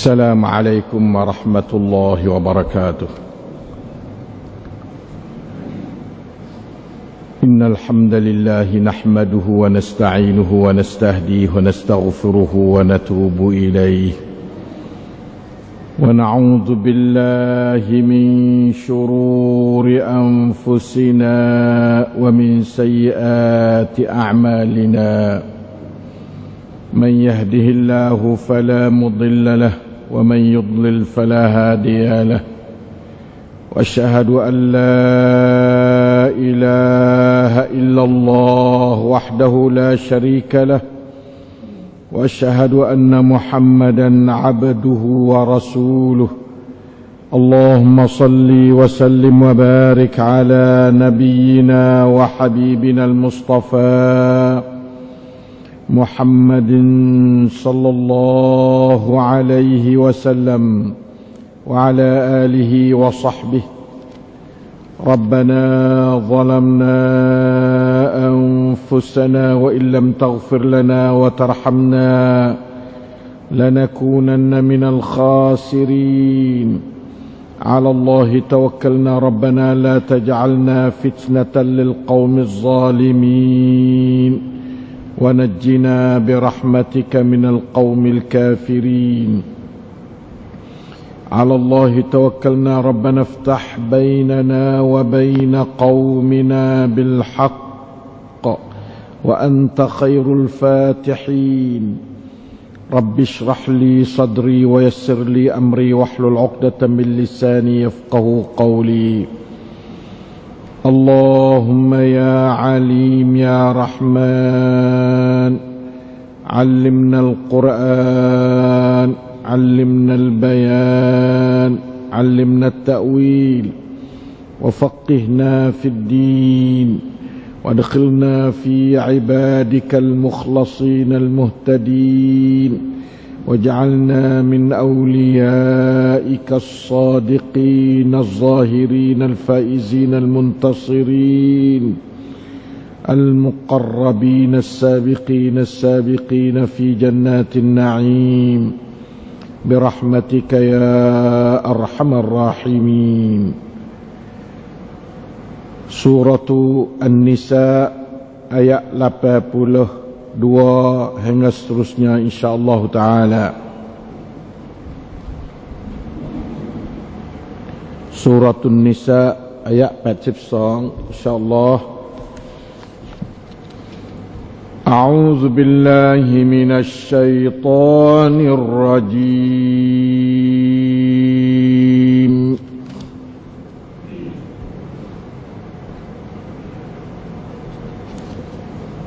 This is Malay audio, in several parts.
السلام عليكم ورحمة الله وبركاته. إن الحمد لله نحمده ونستعينه ونستهديه ونستغفره ونتوب إليه، ونعوذ بالله من شرور أنفسنا ومن سيئات أعمالنا. من يهده الله فلا مضل له ومن يضلل فلا هادي له، واشهد ان لا اله الا الله وحده لا شريك له، واشهد ان محمدا عبده ورسوله. اللهم صل وسلم وبارك على نبينا وحبيبنا المصطفى محمد صلى الله عليه وسلم وعلى آله وصحبه. ربنا ظلمنا أنفسنا وإن لم تغفر لنا وترحمنا لنكونن من الخاسرين. على الله توكلنا ربنا لا تجعلنا فتنة للقوم الظالمين، ونجنا برحمتك من القوم الكافرين. على الله توكلنا ربنا افتح بيننا وبين قومنا بالحق وأنت خير الفاتحين. رب اشرح لي صدري ويسر لي أمري واحلل عقدة من لساني يفقه قولي. اللهم يا عليم يا رحمن علمنا القرآن، علمنا البيان، علمنا التأويل، وفقهنا في الدين، وادخلنا في عبادك المخلصين المهتدين، واجعلنا من أوليائك الصادقين الظاهرين الفائزين المنتصرين المقربين السابقين السابقين في جنات النعيم برحمتك يا أرحم الراحمين. Surah An-Nisa ayat 82 hingga seterusnya insyaallah taala. Surah An-Nisa ayat 82 insyaallah. A'udzu billahi minasy syaithanir rajim.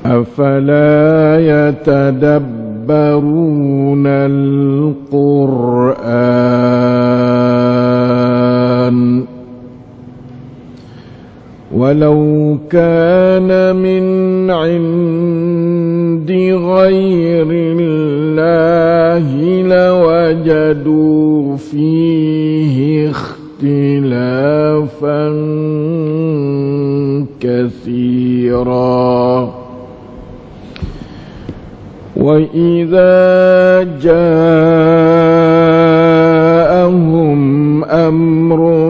أفلا يتدبرون القرآن ولو كان من عند غير الله لوجدوا فيه اختلافا كثيرا. وإذا جاءهم أمر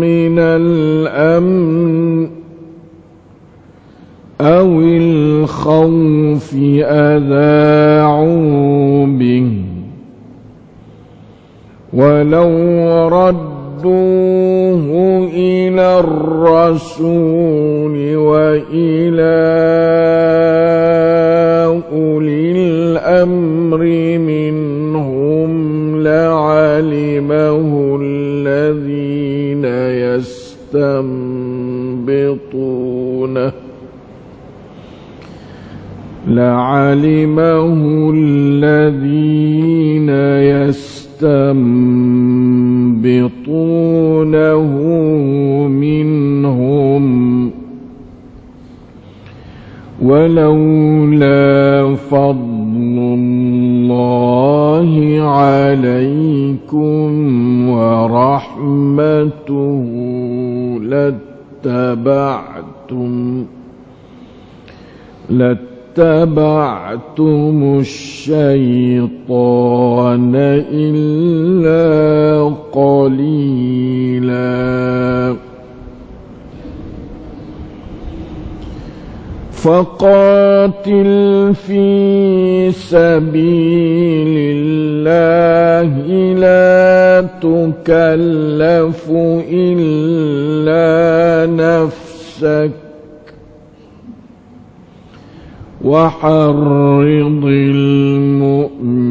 من الأمن أو الخوف أذاعوا به، ولو ردوه إلى الرسول وإلى أولي الأمر منهم لعلمه الذين يستنبطونه منهم، ولولا فضل الله عليكم ورحمته لاتبعتم اتبعتم الشيطان إلا قليلا فقاتل في سبيل الله لا تكلف إلا نفسك وحرض المؤمنين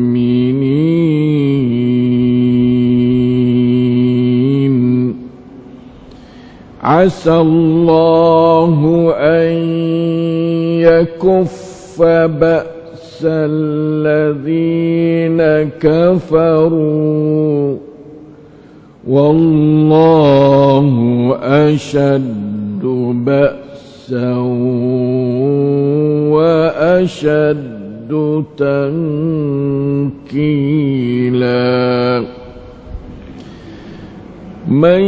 عسى الله أن يكف بأس الذين كفروا والله أشد بأسا وأشد تنكيلا من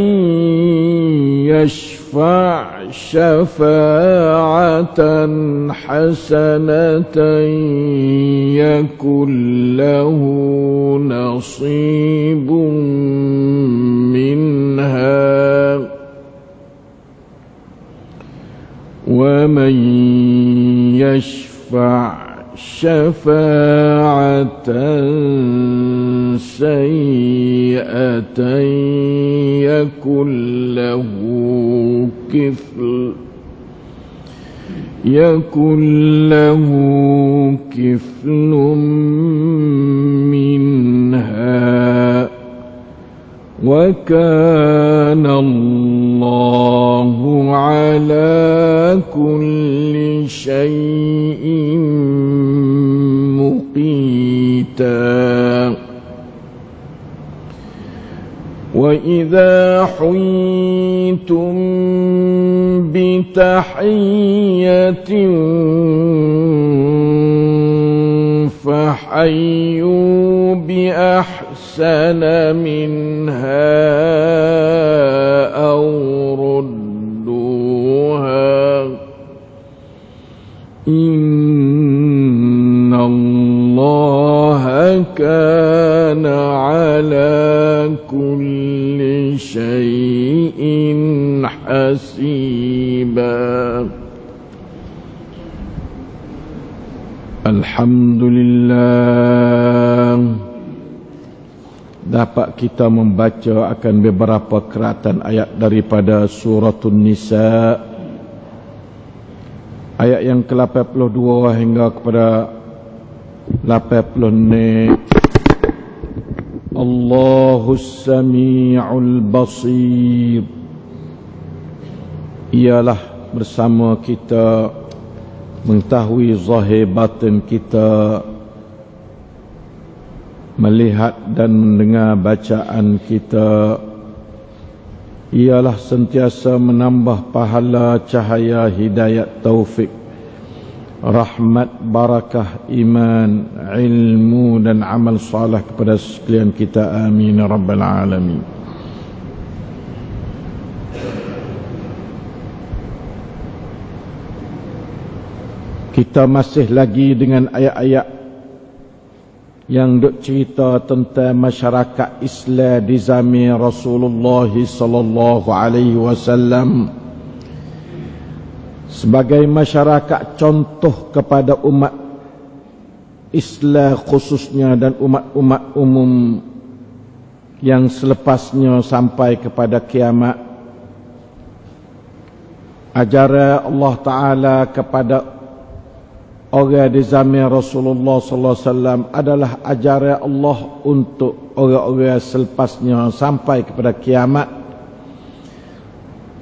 يشفع شفاعة حسنة يكن له نصيب منها ومن يشفع شفاعة سيئة يكن له كفل منها وكان الله على كل شيء مقيتا وإذا حييتم بتحية فحيوا بأحسن منها أو ردوها إن الله كان على كل شيء حسيبا Alhamdulillah, dapat kita membaca akan beberapa keratan ayat daripada Suratul Nisa, ayat yang ke-82 hingga kepada 86. Allahus Sami'ul Basir, ialah bersama kita mengetahui zahir batin kita, melihat dan mendengar bacaan kita, ialah sentiasa menambah pahala, cahaya, hidayat, taufik, rahmat, barakah, iman, ilmu dan amal salih kepada sekalian kita. Amin ya rabbal alamin. Kita masih lagi dengan ayat-ayat yang duk cerita tentang masyarakat Islam di zaman Rasulullah sallallahu alaihi wasallam sebagai masyarakat contoh kepada umat Islam khususnya dan umat-umat umum yang selepasnya sampai kepada kiamat. Ajaran Allah Ta'ala kepada orang di zaman Rasulullah sallallahu alaihi wasallam adalah ajaran Allah untuk orang-orang selepasnya sampai kepada kiamat.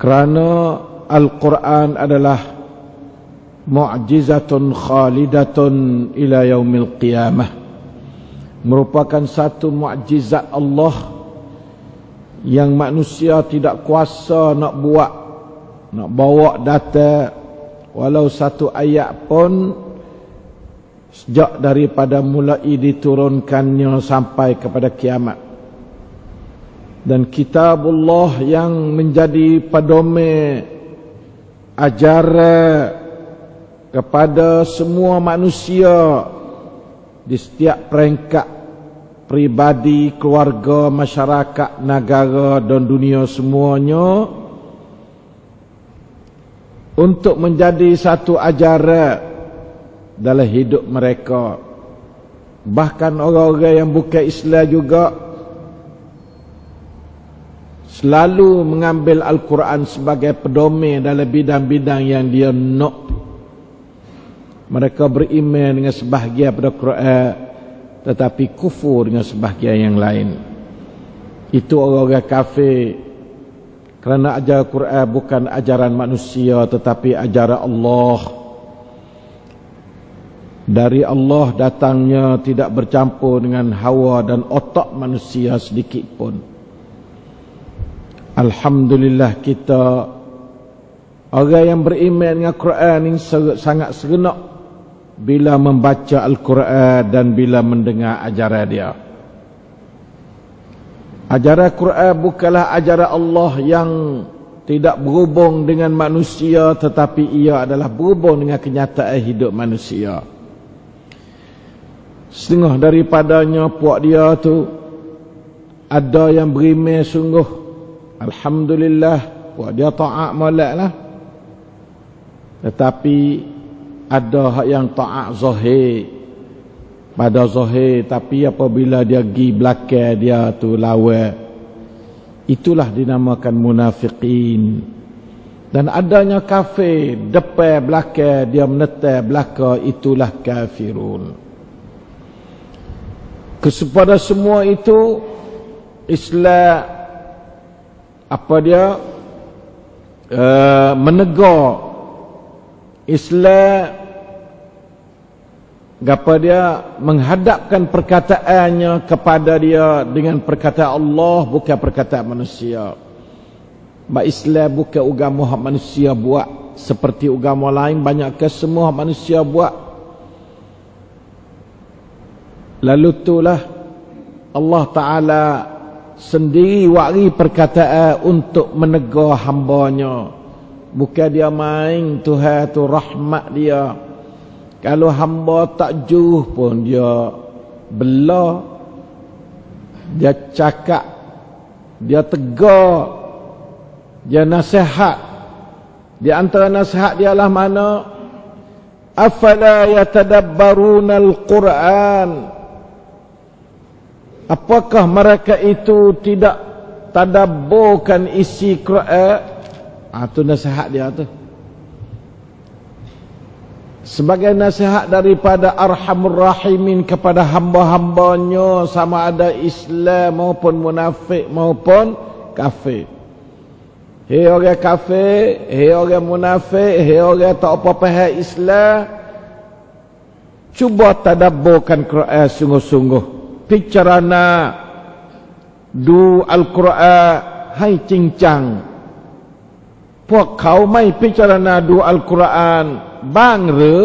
Kerana Al-Quran adalah mu'jizatun khalidatun ila yaumil qiyamah, merupakan satu mukjizat Allah yang manusia tidak kuasa nak buat, nak bawa data walau satu ayat pun sejak daripada mulai diturunkannya sampai kepada kiamat. Dan kitabullah yang menjadi pedoman ajaran kepada semua manusia di setiap peringkat pribadi, keluarga, masyarakat, negara dan dunia semuanya, untuk menjadi satu ajaran dalam hidup mereka. Bahkan orang-orang yang bukan Islam juga selalu mengambil Al-Quran sebagai pedoman dalam bidang-bidang yang dia nak. Mereka beriman dengan sebahagian pada Quran, tetapi kufur dengan sebahagian yang lain. Itu orang-orang kafir. Kerana ajaran Quran bukan ajaran manusia, tetapi ajaran Allah. Dari Allah datangnya, tidak bercampur dengan hawa dan otak manusia sedikit pun. Alhamdulillah kita, orang yang beriman dengan Quran ini sangat seronok bila membaca Al-Quran dan bila mendengar ajaran dia. Ajaran Quran bukanlah ajaran Allah yang tidak berhubung dengan manusia, tetapi ia adalah berhubung dengan kenyataan hidup manusia. Setengah daripadanya puak dia tu ada yang beriman sungguh, alhamdulillah, puak dia taat molek lah. Tetapi ada yang taat zahir, pada zahir, tapi apabila dia pergi belakang dia tu lawan, itulah dinamakan munafiqin. Dan adanya kafir, depan belakang dia menetar belakang, itulah kafirun. Kepada semua itu, Islam apa dia menegur. Islam apa dia menghadapkan perkataannya kepada dia dengan perkataan Allah, bukan perkataan manusia. Sebab Islam bukan agama manusia buat seperti agama lain, banyak ke semua manusia buat. Lalu itulah Allah Ta'ala sendiri wari perkataan untuk menegur hambanya. Bukan dia main, Tuhan tu rahmat dia. Kalau hamba tak juh pun dia bela, dia cakap, dia tegar, dia nasihat. Di antara nasihat dia lah mana? Afala yatadabbaruna al-Quran. Apakah mereka itu tidak tadabburkan isi Quran? Itu nasihat dia tu. Sebagai nasihat daripada Arhamur Rahimin kepada hamba-hambanya, sama ada Islam maupun munafik maupun kafir. Hei orang kafir, hei orang munafik, hei orang tak apa faham Islam, cuba tadabburkan Quran sungguh-sungguh. Picarana du Al-Quran, hai cincang. Puak kau mai picarana du Al-Quran bang re,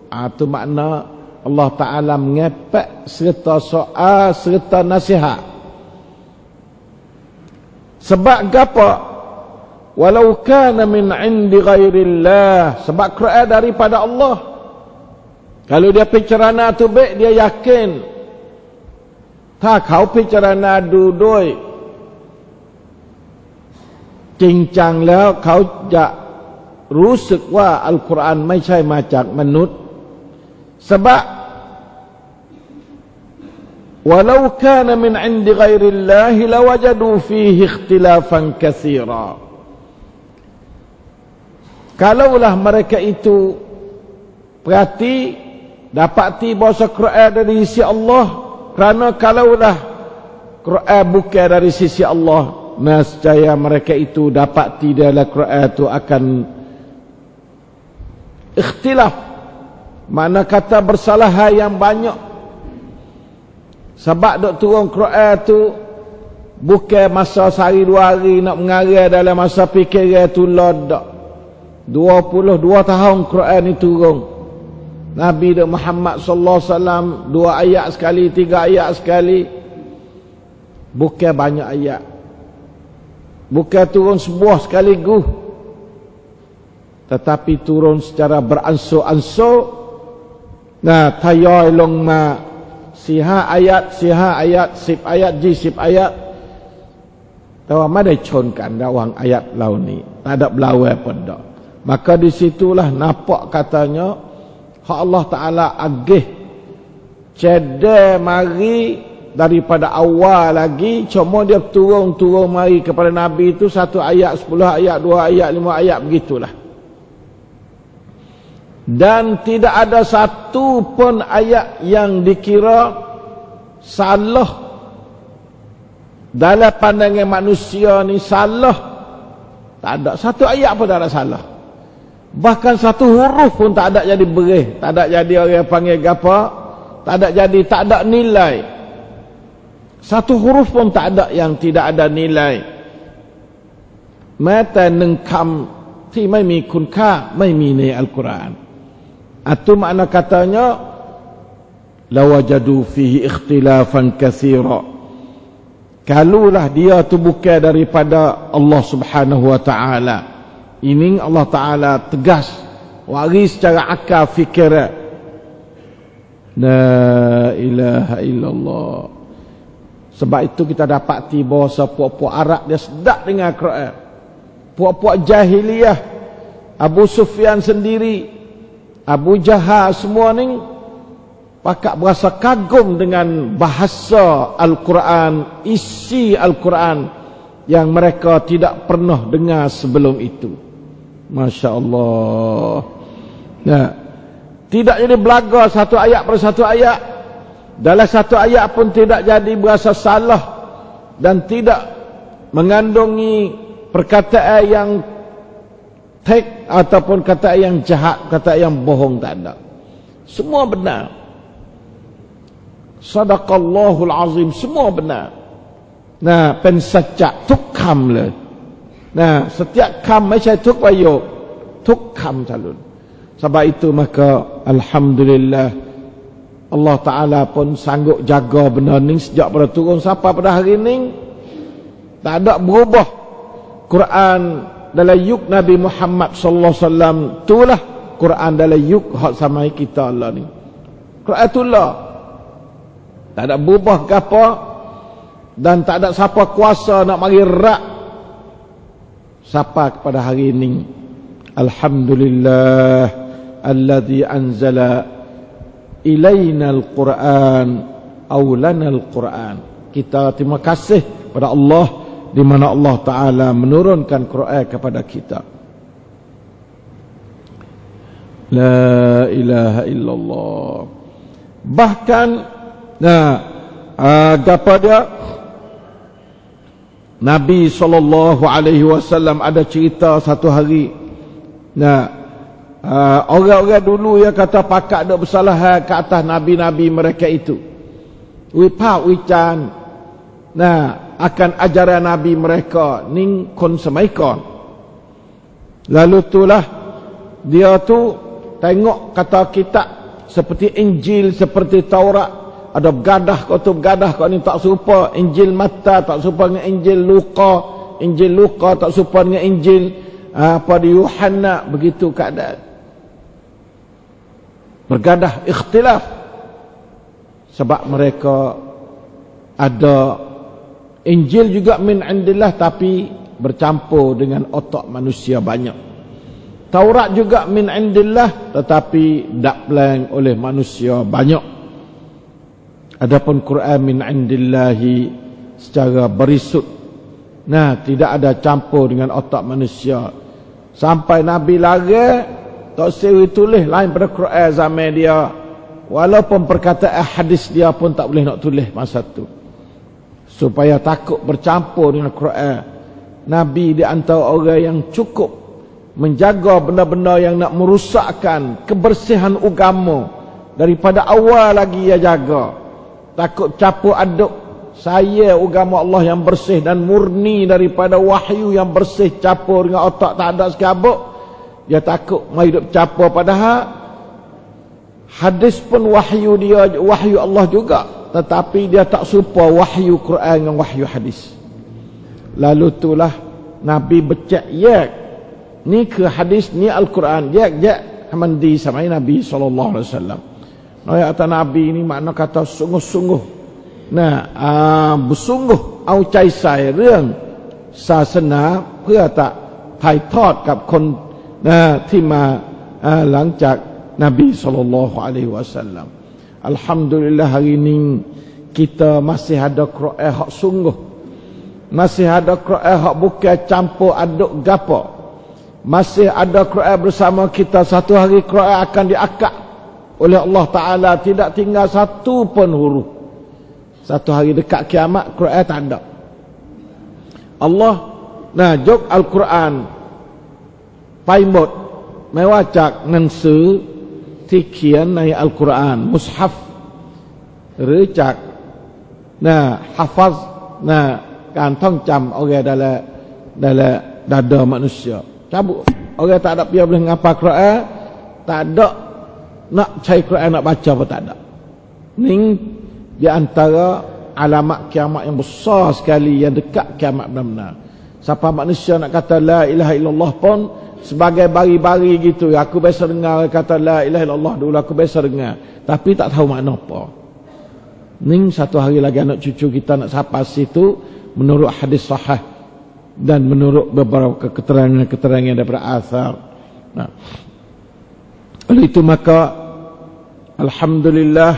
itu makna Allah Ta'ala mengepek serta soal serta nasihat. Sebab apa? Walau kana min indi ghairillah, sebab Quran daripada Allah. Kalau dia picarana tu baik, dia yakin. Tak kau picarana dudoi cincangแล้วเขาจะรู้สึกว่าอัลกุรอานไม่ใช่มาจากมนุษย์ sebab walau kana min 'indi ghairillahi lawajadu fihi ikhtilafan katsira. Kalaulah mereka itu perhati dapati bahasa Quran dari sisi Allah, kerana kalaulah Quran bukan dari sisi Allah, nescaya mereka itu dapati dalam Quran itu akan ikhtilaf, mana kata bersalahan yang banyak. Sebab dok turun Quran tu bukan masa sehari dua hari nak mengarang dalam masa fikiran tu dak. 22 tahun Quran ni turun. Nabi Muhammad sallallahu alaihi wasallam 2 ayat sekali, 3 ayat sekali. Bukan banyak ayat. Bukan turun sebuah sekaligus. tetapi turun secara beransur-ansur. Nah, tayoi long ma siha ayat, sip ayat, sip ayat. Tawa maได้ชนกันระหว่างayat lau ni. Tak ada belawai pun dak. Maka di situlah nampak katanya hak Allah Taala agih cedek mari daripada awal lagi, cuma dia turun mari kepada Nabi itu 1 ayat, 10 ayat, 2 ayat, 5 ayat begitulah. Dan tidak ada satu pun ayat yang dikira salah dalam pandangan manusia ni salah. Tak ada satu ayat pun tak ada salah. Bahkan satu huruf pun tak ada jadi berih, tak ada jadi orang panggil apa, tak ada jadi, tak ada nilai. Satu huruf pun tak ada yang tidak ada nilai. แม้แต่หนึ่งคำที่ไม่มีคุณค่าไม่มีในอัลกุรอาน Itu makna katanya lawajadu fihi ikhtilafan katsira. Kalulah dia tu bukan daripada Allah Subhanahu wa taala. Ini Allah Taala tegas waris secara akal fikiran. La ilaha illallah. Sebab itu kita dapati bahawa puak-puak Arab dia sedap dengan Quran. Puak-puak jahiliyah, Abu Sufyan sendiri, Abu Jahal semua ni pakak berasa kagum dengan bahasa Al-Quran, isi Al-Quran yang mereka tidak pernah dengar sebelum itu. Masya Allah. Nah, tidak jadi belaga satu ayat per satu ayat. Dalam satu ayat pun tidak jadi berasa salah dan tidak mengandungi perkataan yang tek ataupun kata yang jahat, kata yang bohong, tak ada. Semua benar. Sadaqallahul azim, semua benar. Nah, pensacak tuk kam le. Nah, setiap kam ไม่ใช่ทุกประโยค ทุกคำ calon. Sebab itu maka alhamdulillah Allah Taala pun sanggup jaga benda ni sejak pada turun sampai pada hari ni. Tak ada berubah. Quran dalam yuk Nabi Muhammad sallallahu alaihi wasallam itulah Quran dalam yuk hak samai kita Allah ni. Quran itulah. Tak ada berubah ke apa dan tak ada siapa kuasa nak mari rak sampai kepada hari ini. Alhamdulillah alladzi anzala ilaina al-Quran aw lana al-Quran. Kita terima kasih kepada Allah di mana Allah Taala menurunkan Quran kepada kita. La ilaha illallah. Bahkan apa dia Nabi SAW ada cerita satu hari. Orang-orang dulu yang kata pakak dok bersalah ke atas nabi-nabi mereka itu. Wipa wican. Akan ajaran nabi mereka ning kon semaikon. Lalu itulah dia tu tengok kata kitab seperti Injil, seperti Taurat, ada begadah kau ni tak serupa Injil Matta, tak serupa dengan Injil Luqa tak serupa dengan Injil di Yohana, begitu keadaan. Bergadah ikhtilaf sebab mereka ada Injil juga min indillah tapi bercampur dengan otak manusia banyak. Taurat juga min indillah tetapi daklang oleh manusia banyak. Adapun Quran min indillahi secara berisut. Tidak ada campur dengan otak manusia. Sampai Nabi lari tak seri tulis lain pada Quran zaman dia. Walaupun perkataan hadis dia pun tak boleh nak tulis masa tu. Supaya takut bercampur dengan Quran. Nabi di antara orang yang cukup menjaga benda-benda yang nak merusakkan kebersihan agama. Daripada awal lagi ia jaga. Takut campur aduk. Saya agama Allah yang bersih dan murni daripada wahyu yang bersih campur dengan otak tak ada sekabuk. Dia takut mai duk campur, padahal hadis pun wahyu dia, wahyu Allah juga, tetapi dia tak serupa wahyu Quran dengan wahyu hadis. Lalu itulah Nabi becek ni ke hadis ni Al-Quran jak mandi samai Nabi SAW. Ayat kata Nabi ni makna kata sungguh-sungguh bersungguhเอาใจใส่เรื่องศาสนาเพื่อจะถ่ายทอดกับคนที่มาหลังจากนบีsallallahu alaihi wasallam. Alhamdulillah hari ini kita masih ada Quran hak sungguh, masih ada Quran hak bukan campur aduk gapo, masih ada Quran bersama kita. Satu hari Quran akan diakad oleh Allah Ta'ala, tidak tinggal satu pun huruf. Satu hari dekat kiamat Quran tak ada. Allah jok Al-Quran ไปหมดไม่ว่าจากหนังสือที่เขียนในอัลกุรอานมุสฮัฟหรือจากฮัฟัซการท่องจำorang dalam dada manusia. Cabut orang tak ada dia boleh ngapa Quran, tak ada nak cari Quran nak baca pun tak ada. Ni di antara alamat kiamat yang besar sekali, yang dekat kiamat benar-benar. Siapa manusia nak kata la ilaha illallah pun sebagai bari-bari gitu. Aku biasa dengar kata la ilaha illallah dulu, aku biasa dengar, tapi tak tahu makna apa. Ni satu hari lagi anak cucu kita nak sampai situ menurut hadis sahih dan menurut beberapa keterangan daripada asar. Oleh itu maka alhamdulillah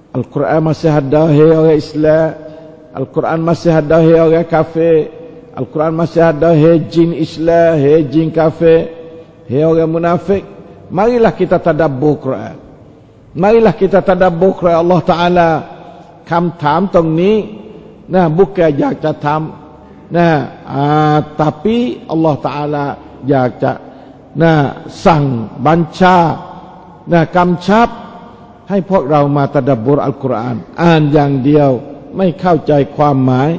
Al-Quran masih ada orang Islam, Al-Quran masih ada orang kafir, Al-Quran masih ada jin Islam, jin kafir, orang munafik. Marilah kita tadabbur Quran. Marilah kita tadabbur Quran. Allah Ta'ala คำถามตรงนี้bukan อยากจะทำtapi Allah Ta'ala อยากจะสั่งบัญชากำชับให้พวกเรามาตะดับบุรอัลกุรอานอ่านอย่างเดียวไม่เข้าใจความหมาย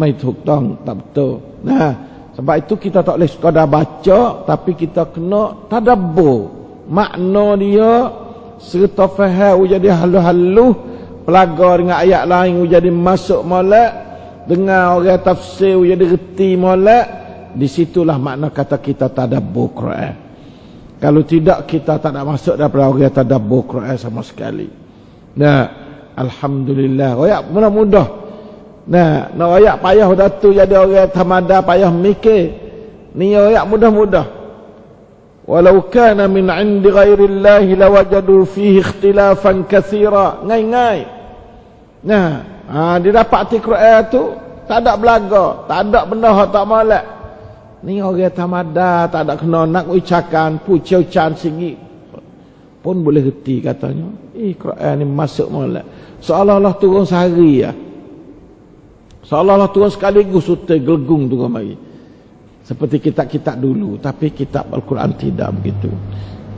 ไม่ถูกต้องtak betul. Sebab itu kita tak boleh sekadar baca, tapi kita kena tadabbur makna dia serta faham jadi halus-halus, pelaga dengan ayat lain jadi masuk molek, dengar orang tafsir jadi reti molek. Di situlah makna kata kita tadabbur Quran. Kalau tidak kita tak nak masuk daripada orang tadabbur Quran sama sekali. Alhamdulillah. Royak mudah-mudah. Nak royak payah datu jadi orang tamada payah mikir. Ni royak mudah-mudah. Walau kana min 'indi ghairillahi lawajadu fihi ikhtilafan katsira. Ngai-ngai. Didapati Quran tu tak ada belaga, tak ada benda hak tak molek. Ni orang tamada tak ada kena nak ucapan pucauan singgit pun boleh reti katanya. Quran ni masuk molek. Seolah-olah turun sehari ya. Seolah-olah turun sekaligus sutai gelegung turun mari. Seperti kitab-kitab dulu, tapi kitab Al-Quran tidak begitu.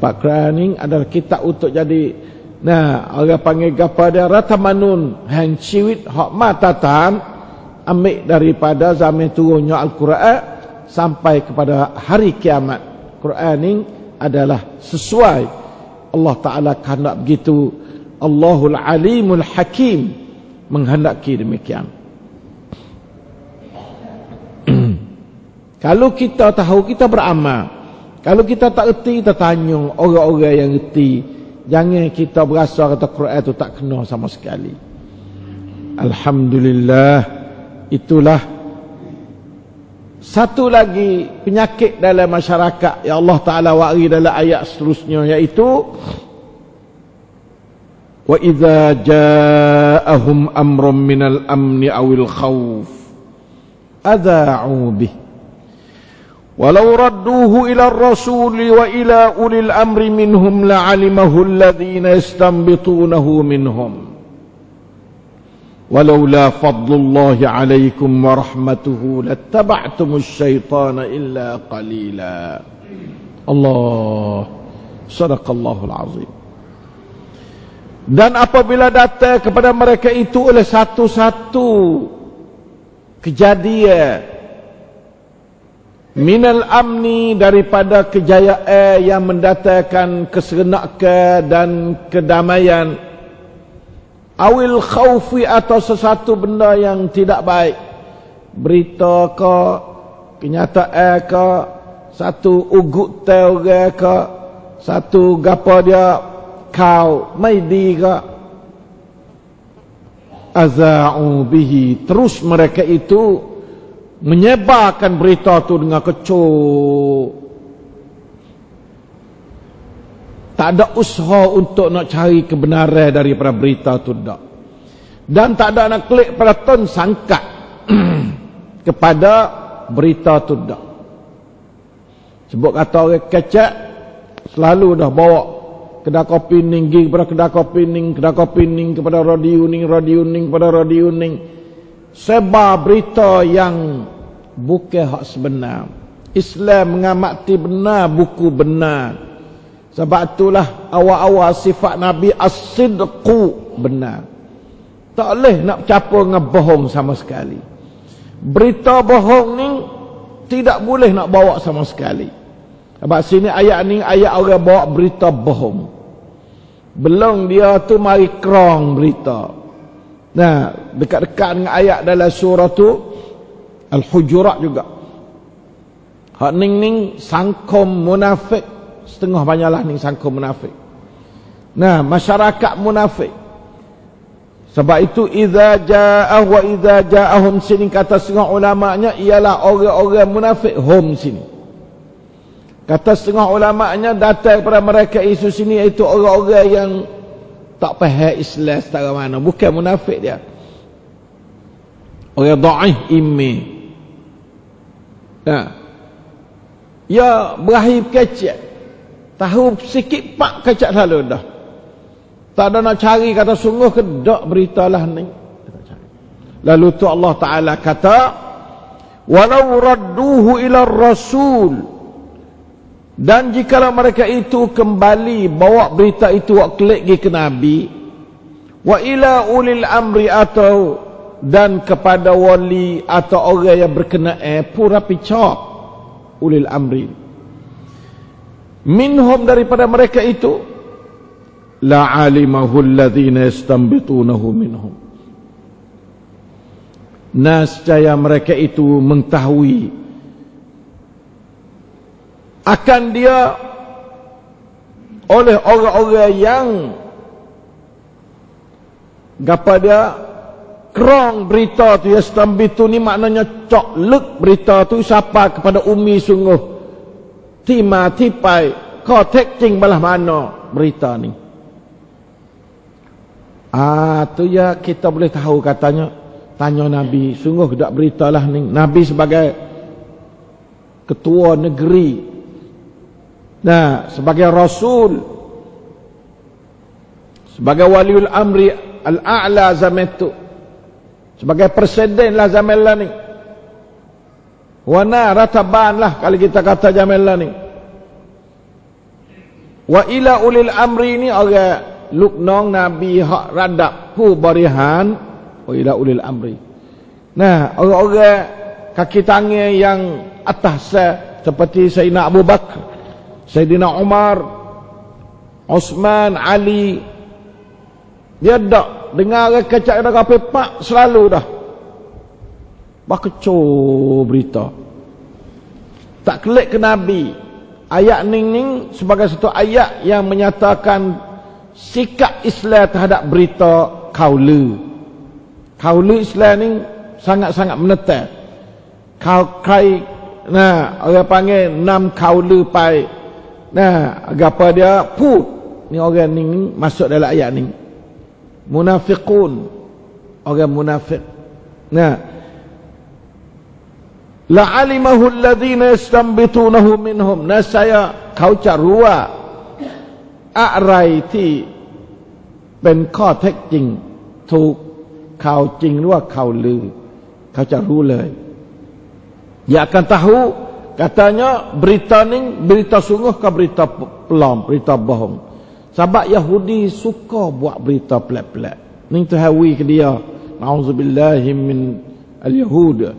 Pak Quran ni adalah kitab untuk jadi orang panggil gapa dia ratamanun hang ciwit hak matatan ambil daripada zaman turunnya Al-Quran sampai kepada hari kiamat. Quran ini adalah sesuai Allah Ta'ala kehendak begitu. Allahul Alimul Hakim menghendaki demikian. Kalau kita tahu, kita beramal. Kalau kita tak erti, kita tanya orang-orang yang erti. Jangan kita berasa kata Quran itu tak kena sama sekali. Alhamdulillah. Itulah satu lagi penyakit dalam masyarakat yang Allah Ta'ala wari dalam ayat seterusnya, iaitu wa idza ja'ahum amrun minal amni awil khawf adha'u bih walau radduhu ila ar-rasuli wa ila ulil amri minhum la'alimahu alladhina yastanbitunahu minhum ولولا فضل الله عليكم ورحمته لاتبعتم الشيطان إلا قليلا. Allah, sadaqallahul azim. Dan apabila datang kepada mereka itu oleh satu-satu kejadian minal amni, daripada kejayaan yang mendatangkan keserenakan dan kedamaian, awil khawfi, atau sesuatu benda yang tidak baik, berita ke kenyataan ke, satu ugut orang ke, satu gapa dia kau maidi ke, aza'u bihi, terus mereka itu menyebarkan berita tu dengan kecoh. Tak ada usaha untuk nak cari kebenaran daripada berita tu dak. Dan tak ada nak klik pada ton sangkat kepada berita tu dak. Sebab kata orang kecek selalu dah bawa kedai kopi ning pergi kepada kedai kopi ning, kedai kopi ning kepada radio ning kepada radio ning. Sebar berita yang bukan hak sebenar. Islam mengamati benar buku benar. Sebab itulah awal-awal sifat Nabi as-sidqu, benar. Tak boleh nak campur dengan bohong sama sekali. Berita bohong ni tidak boleh nak bawa sama sekali. Sebab sini ayat ni ayat orang bawa berita bohong. Belum dia tu mari kerong berita. Nah, dekat-dekat dengan ayat dalam surah tu Al-Hujurat juga. Hak ning sangkom munafik. Setengah banyaklah ni sangka munafik. Nah, masyarakat munafik. Sebab itu idza ja'ah wa idza ja'ahum sini, kata setengah ulama'nya ialah orang-orang munafik hum sini. Kata setengah ulama'nya datang kepada mereka isu sini iaitu orang-orang yang tak faham Islam setara mana, bukan munafik dia. Orang dhaif iman. Nah. Ya berakhir kecil. Tahu sikit pak kecak lalu dah. Tak ada nak cari kata sungguh ke dak beritalah ni. Lalu tu Allah Ta'ala kata, walau radduhu ila rasul, dan jikalau mereka itu kembali bawa berita itu klik ke Nabi, wa ila ulil amri, atau dan kepada wali atau orang yang berkenaan pura picak ulil amri minhum, daripada mereka itu, la alimahu alladhina yastanbitunahu minhum, nascaya mereka itu mengetahui akan dia oleh orang-orang yang gapa dia kerong berita tu. Yastanbitu ni maknanya coklek berita tu siapa kepada umi sungguh tima tipai kau tek cing belah mana berita ni. Tu ya kita boleh tahu katanya, tanya Nabi, sungguh tak beritalah ni. Nabi sebagai ketua negeri, nah sebagai rasul, sebagai waliul amri al-a'la zaman tu, sebagai presiden lah zaman lah ni. Wana rataban lah kalau kita kata zaman lah ni. Wa ila ulil amri ni orang luknong Nabi hak radap ku barihan. Wa ila ulil amri. Nah, orang-orang kaki tangan yang atas seperti Sayyidina Abu Bakar, Sayyidina Umar, Osman, Ali, dia tak dengar kecak dah kape pak selalu dah bakecoh berita, tak klik ke Nabi. Ayat ning sebagai satu ayat yang menyatakan sikap Islam terhadap berita kaula. Kaula Islam ni sangat-sangat menetap. Kai, nah orang panggil 6 kaula pai. Nah, apa dia put. Ni orang ni masuk dalam ayat ni. Munafiqun, orang munafik. Nah, la'alimahu alladhina yastanbitunahu minhum, nasaya kau caruaอะไรที่เป็นข้อเท็จจริงถูกข่าวจริงหรือว่าข่าวลือเขาจะรู้เลย dia akan tahu katanya berita ni berita sungguh ke berita pelam, berita bohong. Sebab Yahudi suka buat berita pelik-pelik ni, tu hawi ke dia, na'udzubillahi min al-yahud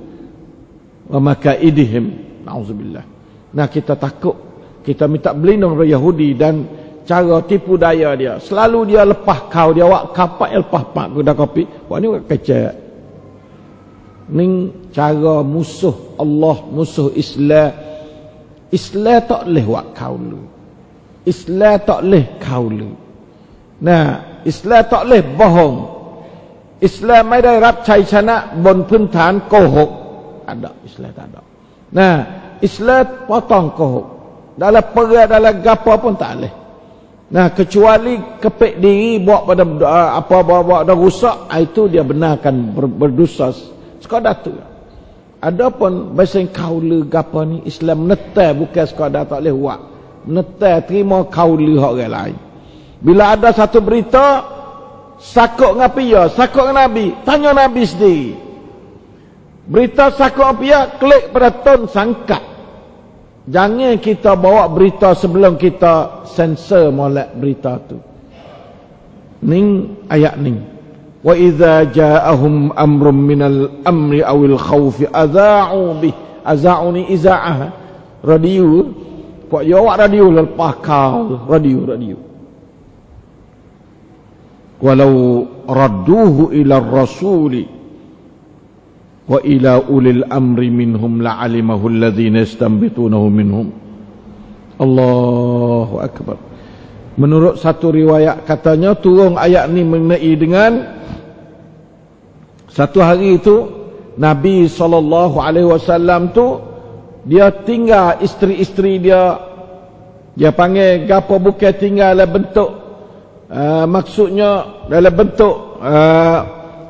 wa makaidihim, na'udzubillah. Nah, kita takut, kita minta berlindung dari Yahudi dan cara tipu daya dia. Selalu dia lepas kau, dia wak kapak lepas pak kuda kopi. Wak ni wak kecek. Ni cara musuh Allah, musuh Islam. Islam tak boleh buat kaulu. Islam tak boleh kaulu. Nah, Islam tak boleh bohong. Islam ไม่ได้รับชัยชนะบนพื้นฐานโกหก ada Islam tak ada. Nah, Islam potongโกหก dalam perang dalam gapo pun tak boleh. Nah, kecuali kepek diri buat pada buat rusak, itu dia benarkan berdosa sekadar tu. Adapun bahasa kaula gapo ni Islam menetai bukan sekadar tak boleh buat. Menetai terima kaula hak orang lain. Bila ada satu berita sakut ngapi ya, sakut Nabi, tanya Nabi sendiri. Berita sakut ngapi ya, klik pada ton sangkat. Jangan kita bawa berita sebelum kita sensor molek berita tu. Ning ayat ning. Wa idza ja'ahum amrun minal amri awil khawfi adha'u bih. Aza'uni iza'ah. Radio. Pak yo awak radio lepas kau. Radio. Walau radduhu ila rasuli wa ila ulil amri minhum la'alimahu alladhina yastanbitunahu minhum. Allahu akbar. Menurut satu riwayat katanya turun ayat ni mengenai dengan satu hari itu Nabi SAW tu dia tinggal isteri-isteri dia panggil gapo bukan tinggal dalam bentuk maksudnya dalam bentuk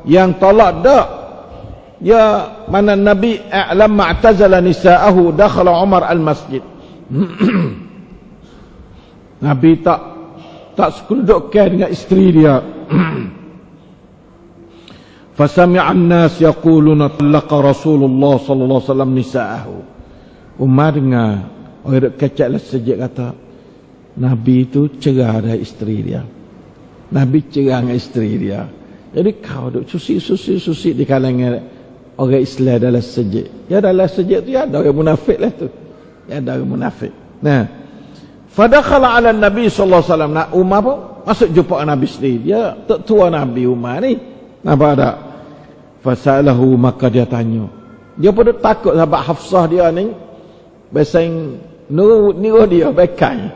yang tolak dak. Ya mana Nabi a'lam ma'tazala nisa'ahu dakhala Umar al-masjid. Nabi tak sekudukkan dengan isteri dia. Fasami'a an-nas yaquluna talaqa Rasulullah sallallahu alaihi wasallam nisa'ahu. Umar dengar orang duk kecaklah sejak kata Nabi itu cerah dah isteri dia. Nabi cerah dengan isteri dia. Jadi kau duk susi di kalangan orang Islam dalam sejak. Ya dalam sejak tu ya ada orang munafik lah tu. Ya ada orang munafik. Nah, fadakhala ala Nabi sallallahu alaihi wasallam. Nak Umar pun masuk jumpa Nabi sendiri. Dia tua Nabi Umar ni. Nampak tak? Fasalahu, maka dia tanya. Dia pun takut sahabat Hafsah dia ni. Beseng niru dia bekai.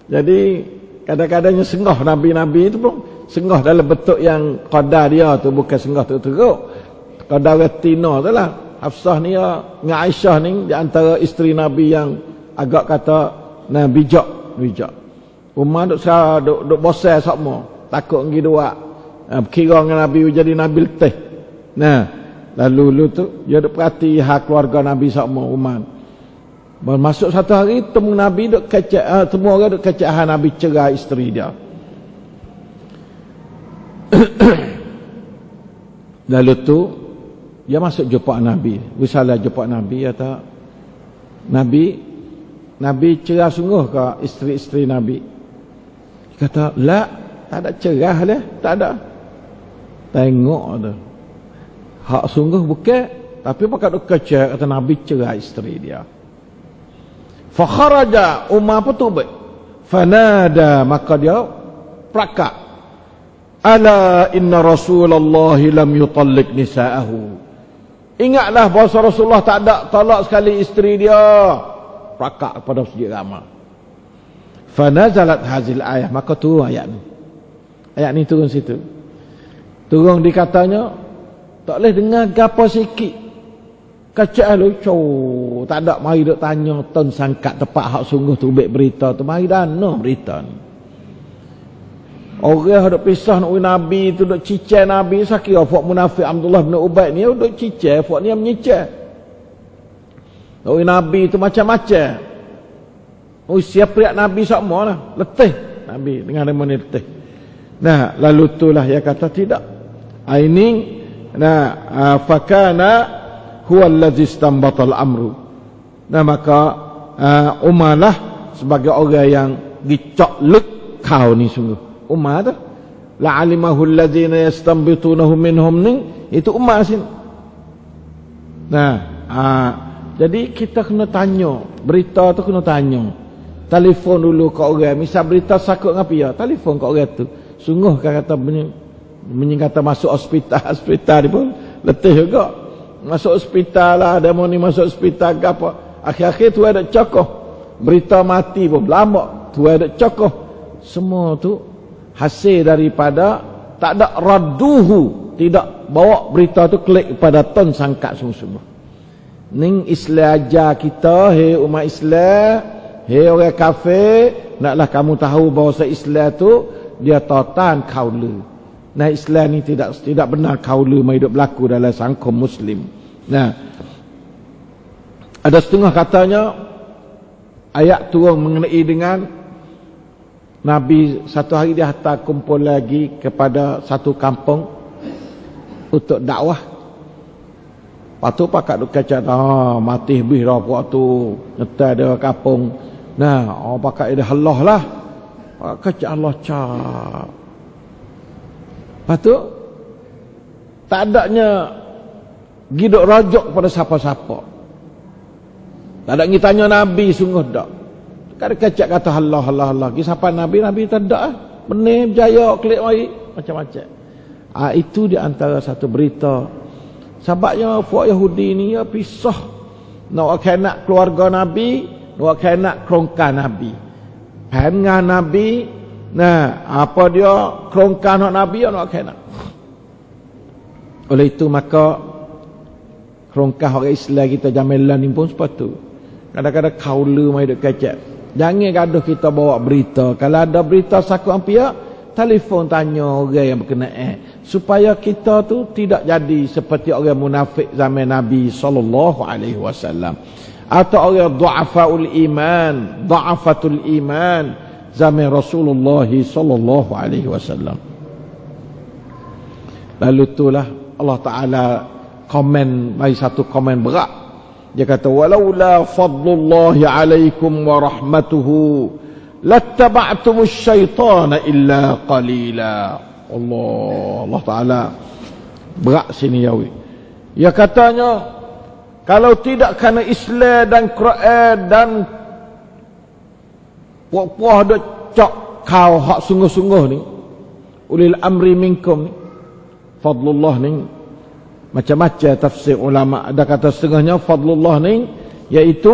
Jadi kadang-kadangnya sengah Nabi-Nabi itu pun sengah dalam bentuk yang qadar dia tu, bukan sengah teruk. Qadar retina tu lah. Hafsah ni dengan Aisyah ni di antara isteri Nabi yang agak kata bijak. Umar duk bosan sama. Takut pergi dua. Kira dengan Nabi jadi Nabi letih. Nah, lalu tu dia duk perhati hak keluarga Nabi sama Umar. Masuk satu hari temu Nabi duk kecak, semua orang duk kecak Nabi cerai isteri dia. Lalu tu dia masuk jumpa Nabi. Wisalah jumpa Nabi kata Nabi cerah sungguh ke isteri-isteri Nabi? Dia kata, "La, tak ada cerah dah, tak ada." Tengok tu. Hak sungguh bukan, tapi pakat duk kecak kata Nabi cerah isteri dia. Fa kharaja, Umar pun tubik. Fanada, maka dia prakak. Ala inna Rasulullah lam yutallik nisa'ahu. Ingatlah bahawa Rasulullah tak ada talak sekali isteri dia. Prakak kepada masjid ramai. Fanazalat hazil ayah, maka turun ayat ni. Ayat ni turun situ. Turun dikatanya tak boleh dengar gapo sikit. Kacak lucu. Tak ada mari duk tanya ton sangkat tepat hak sungguh tu baik berita tu, mari dana berita ni. Orang duk pisah nak Nabi tu duk cicai Nabi, sakira fak munafik Abdullah bin Ubay ni duk cicai, fak ni menyicai. Nabi tu macam-macam. Siapa riak Nabi sama lah. Letih Nabi dengan dia ni letih. Nah, lalu itulah dia kata tidak. Ini fakana huwa allazi istanbatal amru. Nah, maka Umar lah sebagai orang yang dicoklek kau ni sungguh. Umar tu la'alimahu allazina yastanbitunahu minhum ni, itu Umar sini. Nah, jadi kita kena tanya, berita tu kena tanya. Telefon dulu ke orang, misal berita sakut ngapi ya, telefon ke orang tu. Sungguh kan kata kata masuk hospital dia pun letih juga. masuk hospital lah, ada mau ni masuk hospital ke apa. Akhir-akhir tu ada cokoh. Berita mati pun lama, tu ada cokoh. Semua tu hasil daripada tak ada radduhu, tidak bawa berita tu klik pada ton sangkat semua-semua. Ning Islam ajar kita, hei umat Islam, hei orang kafir, naklah kamu tahu bahawa Islam tu dia tautan kaula. Nah, Islam ni tidak benar kaula mai hidup berlaku dalam sangkum muslim. Nah, ada setengah katanya ayat turun mengenai dengan Nabi satu hari dia hantar kumpul lagi kepada satu kampung untuk dakwah. Patu pakat duk kaca mati bih dah puak tu ngetai dia kampung. Nah, pakat dia Allah lah. Kaca Allah cak. Patu tak adanya giduk rojok pada siapa-siapa. Tak ada ngi tanya Nabi sungguh dak. Kadang kacak kata Allah. Siapa Nabi tak ada. Benih berjaya klik mari macam-macam. Itu di antara satu berita. Sebabnya fuak Yahudi ni ya pisah. Nak kena keluarga Nabi, nak kena kerongkan Nabi. Dengan Nabi, nah apa dia kerongkan nak Nabi nak kena. Oleh itu maka kerongkan orang Islam kita jamilan ni pun sepatu. Kadang-kadang kaula mai duk kacak. Jangan gaduh kita bawa berita. Kalau ada berita saku ampia, telefon tanya orang yang berkenaan. Supaya kita tu tidak jadi seperti orang munafik zaman Nabi SAW. Atau orang du'afatul iman zaman Rasulullah SAW. Lalu itulah Allah Ta'ala komen, bagi satu komen berat. Dia kata walaula fadlullahi alaikum wa rahmatuhu lattaba'tumus syaitana illa qalila. Allah Ta'ala berat sini yawi. Dia katanya kalau tidak kerana Islam dan Quran dan puak-puak ada cak kau hak sungguh-sungguh ni ulil amri minkum ni fadlullah ni macam-macam tafsir ulama. Ada kata setengahnya fadlullah ni iaitu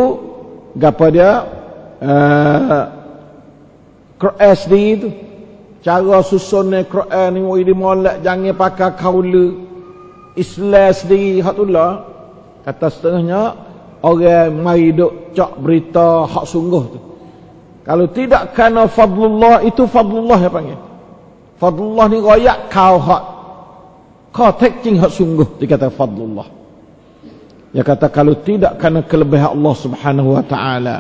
apa dia Quran sendiri tu, cara susun Quran ni di molek jangan pakai kaula. Islam sendiri hak tulah kata setengahnya orang mari duk cak berita hak sungguh tu. Kalau tidak kerana fadlullah, itu fadlullah yang panggil fadlullah ni royak kau hak kau tekcing hak sungguh, dikata fadlullah. Dia kata kalau tidak kerana kelebihan Allah Subhanahu wa taala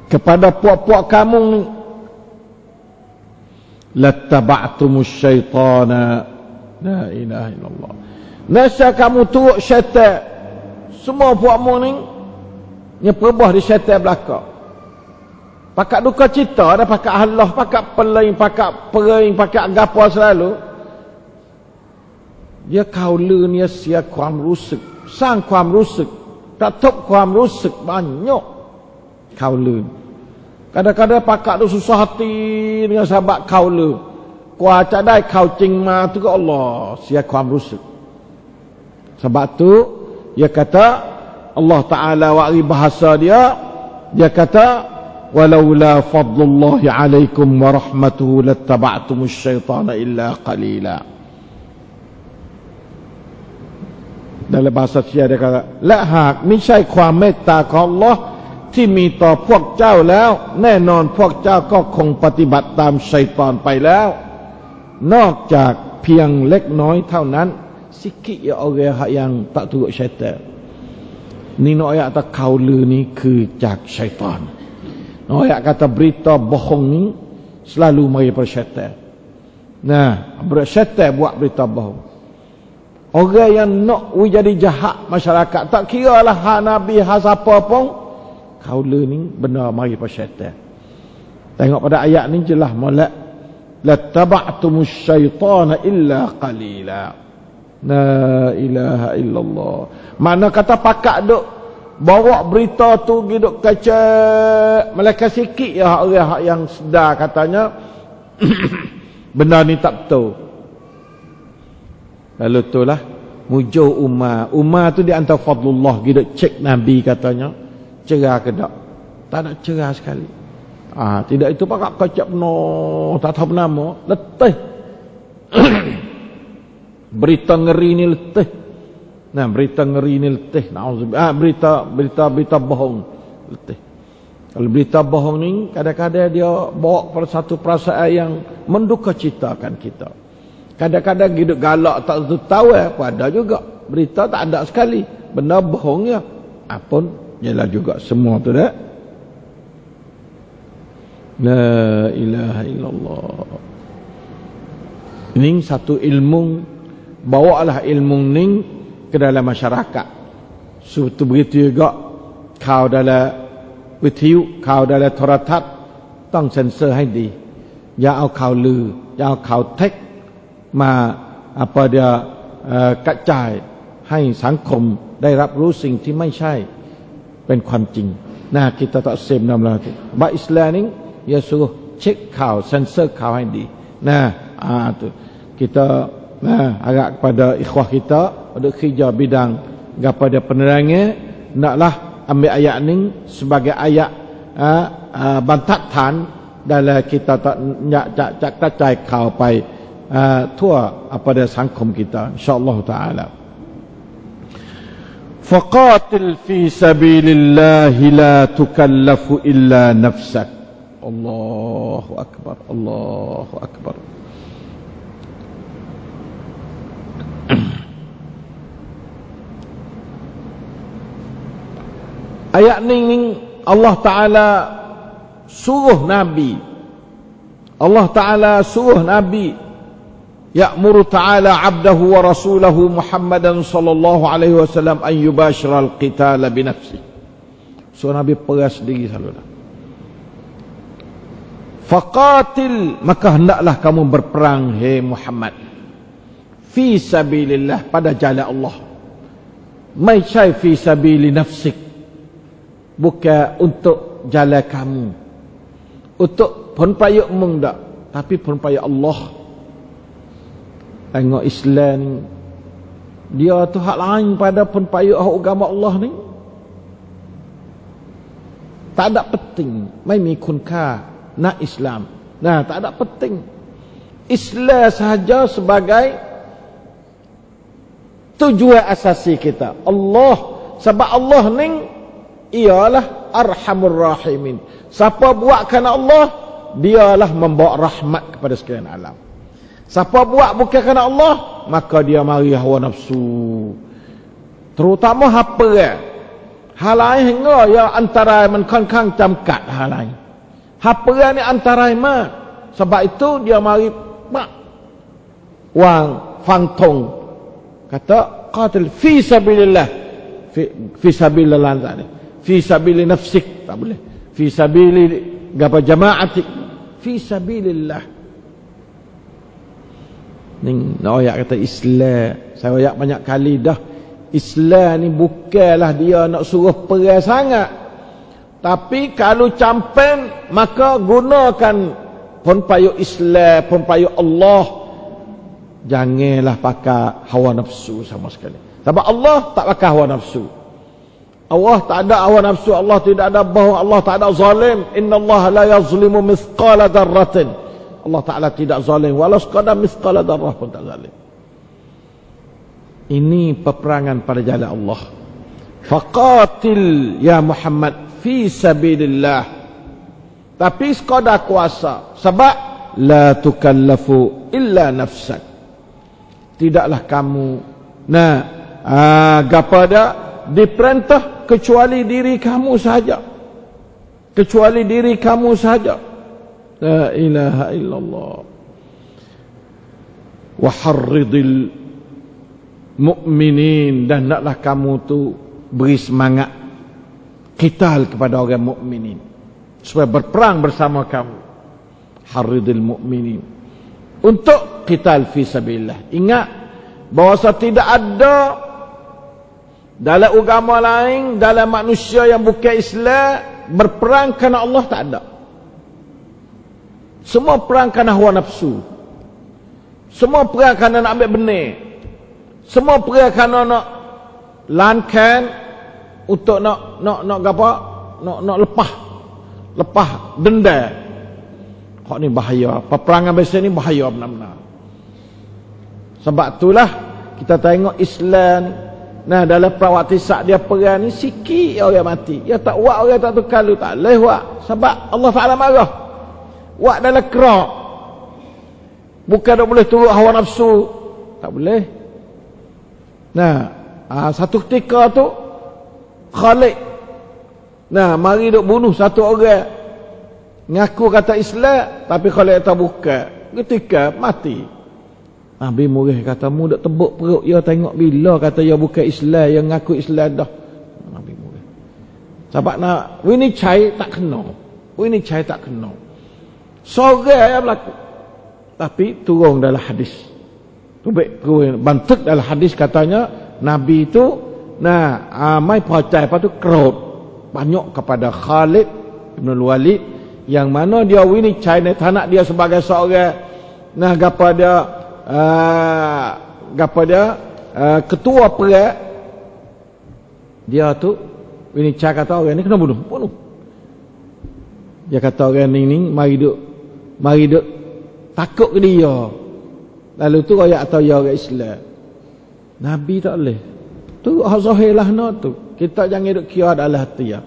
kepada puak-puak kamu ni lattaba'tumus syaitana la ilaha illallah. Nasa kamu turut syaitan. Semua puakmu ni nyeperbah di syaitan belakang. Pakat duka cita dah, pakat halah, pakat pelain, pakat pering, pakat gapo selalu. Dia kaula ni sia ความรู้สึก สร้างความรู้สึก กระทบความรู้สึก banyak kaula. Kadang-kadang pakak tu susah hati dengan sahabat kaula. Kuacaได้เขาจริงมาtu ke Allah, sia ความรู้สึก. Sebab tu dia kata Allah Taala wari bahasa dia kata walaula fadlullahi alaikum wa rahmatuhu lattaba'tumus syaitana illa qalila. Dalam bahasa Sia dia kataและหากไม่ใช่ความเมตตาของอัลเลาะห์ที่มีต่อพวกเจ้าแล้วแน่นอนพวกเจ้าก็คงปฏิบัติตามชัยฏอนไปแล้วนอกจากเพียงเล็กน้อยเท่านั้นsikit ya orang yang tak turut syaitan. Ni nak ayat kata kaula niคือจากsyaitan. Nak ayat kata berita bohong ni selalu mari daripada syaitan. Nah, syaitan buat berita bohong. Orang yang nak jadi jahat masyarakat, tak kira lah hak Nabi, hak siapa pun, kaula ni benar mari daripada syaitan. Tengok pada ayat ni jelas molek lattaba'tumus syaitana illa qalila. La ilaha illallah. Mana kata pakak duk bawa berita tu duk kaca malaikat sikit ya orang yang sedar katanya benda ni tak betul. Lalu itulah mujuh Umar. Umar tu di antara fadlullah, kita cek Nabi katanya cerah ke tak? Tak ada cerah sekali. Tidak itu pakak kacap no, tak tahu nama, letih. Berita ngeri ni letih. Nah, berita ngeri ni letih. Nauzubillah. Berita bohong letih. Kalau berita bohong ni kadang-kadang dia bawa kepada satu perasaan yang mendukacitakan kita. Kadang-kadang hidup galak tak tahu apa ada juga. Berita tak ada sekali. Benda bohong ya. Apun ialah juga semua tu dah. La ilaha illallah. Ini satu ilmu, bawalah ilmu ni ke dalam masyarakat. Sebab begitu juga kau dalam วิทยุข่าวได้โทรทัศน์ต้องเซ็นเซอร์ให้ดีอย่าเอาข่าวลืออย่าเอาข่าวเท็จมากระจายให้สังคมได้รับรู้สิ่งที่ไม่ใช่เป็นความจริงnah kita tak same dalam hati bab Islam ni dia suruh cekข่าวเซ็นเซอร์ข่าวให้ดีtu kita agak kepada ikhwah kita untuk kerja bidang kepada penerangan naklah ambil ayat ni sebagai ayat bantatan dalam kita tak kacai kauไปทั่วpada sankam kita insyaallah taala faqatil fi sabilillah la tukallafu illa nafsak Allahu akbar Allahu akbar ayat ni Allah Ta'ala suruh Nabi Allah Ta'ala suruh Nabi ya'muru Ta'ala abdahu wa rasulahu Muhammadan sallallahu alaihi wasallam an yubashira al-qitala binafsi suruh Nabi peras diri selalu faqatil maka hendaklah kamu berperang hai Muhammad fi sabilillah pada jalan Allah mai syai fi sabili nafsik bukan untuk jalan kamu untuk penpayuk mung tak tapi penpayuk Allah tengok Islam ni dia tu hak lain pada penpayuk agama Allah ni tak ada penting mai mi kun kha nak Islam tak ada penting Islam sahaja sebagai tujuan asasi kita Allah sebab Allah ni ialah arhamur rahimin. Siapa buat kerana Allah, dialah membawa rahmat kepada sekalian alam. Siapa buat bukan kerana Allah, maka dia mari hawa nafsu. Terutama apa hal lain hingga ya antara menkang camkat hal lain. Apa ni antara mak. Sebab itu dia mari wang fangtong kata qatil fi sabilillah fi sabilillah tadi. Fi sabili nafsik tak boleh fi sabili gapa jamaatik fi sabilillah ning ayat kata Islam saya ayat banyak kali dah Islam ni bukanlah dia nak suruh perang sangat tapi kalau campen maka gunakan penpayuk Islam penpayuk Allah janganlah pakai hawa nafsu sama sekali sebab Allah tak pakai hawa nafsu Allah tak ada hawa nafsu, Allah tidak ada bohong, Allah tak ada zalim. Innallaha la yazlimu mithqala dzarratin. Allah Taala tidak zalim, walau sekadar mithqala dzarrah pun tak zalim. Ini peperangan pada jalan Allah. Faqatil ya Muhammad fi sabilillah. Tapi sekadar kuasa, sebab la tukallafu illa nafsak. Tidaklah kamu gapada diperintah kecuali diri kamu saja. Kecuali diri kamu saja. La ilaha illallah. Wa harridil mu'minin dan naklah kamu tu beri semangat qital kepada orang mukminin supaya berperang bersama kamu. Harridil mu'minin untuk qital fi sabilillah. Ingat bahawa tidak ada dalam agama lain, dalam manusia yang bukan Islam berperang kerana Allah tak ada. Semua perang kerana hawa nafsu. Semua perang kerana nak ambil benih. Semua perang kerana nak lankan untuk nak apa? Nak lepas denda. Kok ni bahaya. Peperangan biasa ni bahaya benar-benar. Sebab itulah kita tengok Islam. Nah, dalam prawatisat dia perang ni sikit orang mati. Dia tak buat orang tak tukar lu, tak boleh buat. Sebab Allah Ta'ala marah. Buat dalam kerak. Bukan tak boleh turut hawa nafsu. Tak boleh. Nah, satu ketika tu Khalid, nah, mari duk bunuh satu orang. Ngaku kata Islam, tapi Khalid tak buka. Ketika mati. Nabi Murih kata, mu dak tebuk perut ya, tengok bila kata ya bukan Islam, yang ngaku Islam dah. Nabi Murih. Sebab nak wini cai tak kena. Wini cai tak kena. Sorang yang berlaku. Tapi turun dalam hadis. Tubik bantuk dalam hadis katanya Nabi itu mai percaya lepas tu kerut banyak kepada Khalid bin Walid, yang mana dia wini cai tak nak dia sebagai seorang ketua perang. Dia tu ini cara kata orang ni kena bunuh. Dia kata orang ni mari duk takut ke dia. Lalu tu royak atau ya orang Islam. Nabi tak boleh. Tu zahirlah nak tu. Kita jangan duk kira dalam hati ya.